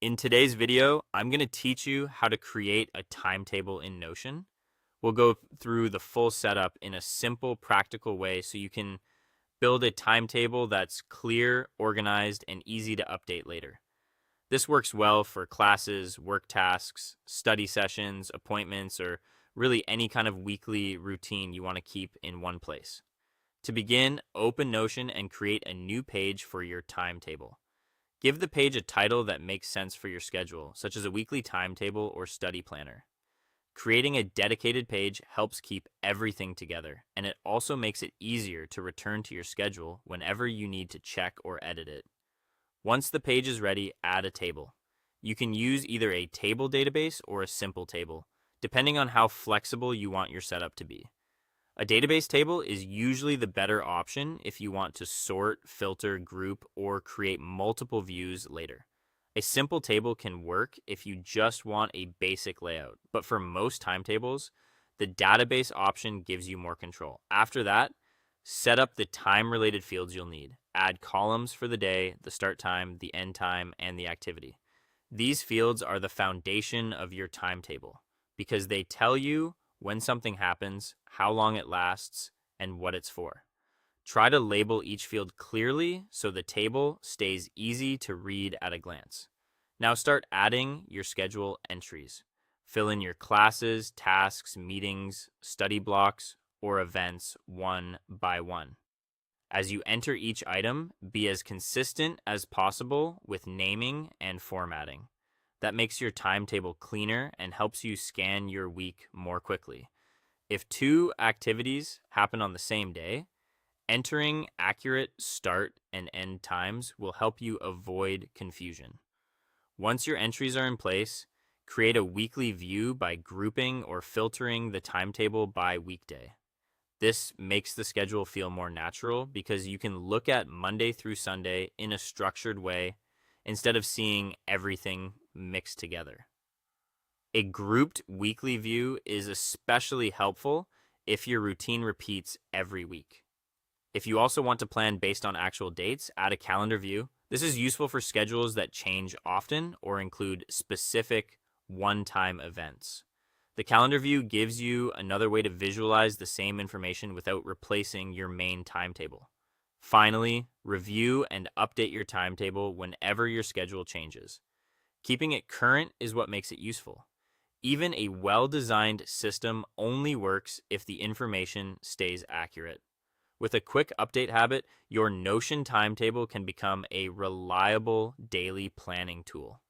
In today's video, I'm going to teach you how to create a timetable in Notion. We'll go through the full setup in a simple, practical way so you can build a timetable that's clear, organized, and easy to update later. This works well for classes, work tasks, study sessions, appointments, or really any kind of weekly routine you want to keep in one place. To begin, open Notion and create a new page for your timetable. Give the page a title that makes sense for your schedule, such as a weekly timetable or study planner. Creating a dedicated page helps keep everything together, and it also makes it easier to return to your schedule whenever you need to check or edit it. Once the page is ready, add a table. You can use either a table database or a simple table, depending on how flexible you want your setup to be. A database table is usually the better option if you want to sort, filter, group, or create multiple views later. A simple table can work if you just want a basic layout, but for most timetables, the database option gives you more control. After that, set up the time-related fields you'll need. Add columns for the day, the start time, the end time, and the activity. These fields are the foundation of your timetable because they tell you when something happens, how long it lasts, and what it's for. Try to label each field clearly so the table stays easy to read at a glance. Now start adding your schedule entries. Fill in your classes, tasks, meetings, study blocks, or events one by one. As you enter each item, be as consistent as possible with naming and formatting. That makes your timetable cleaner and helps you scan your week more quickly. If two activities happen on the same day, entering accurate start and end times will help you avoid confusion. Once your entries are in place, create a weekly view by grouping or filtering the timetable by weekday. This makes the schedule feel more natural because you can look at Monday through Sunday in a structured way instead of seeing everything mixed together. A grouped weekly view is especially helpful if your routine repeats every week. If you also want to plan based on actual dates, add a calendar view. This is useful for schedules that change often or include specific one-time events. The calendar view gives you another way to visualize the same information without replacing your main timetable. Finally, review and update your timetable whenever your schedule changes. Keeping it current is what makes it useful. Even a well-designed system only works if the information stays accurate. With a quick update habit, your Notion timetable can become a reliable daily planning tool.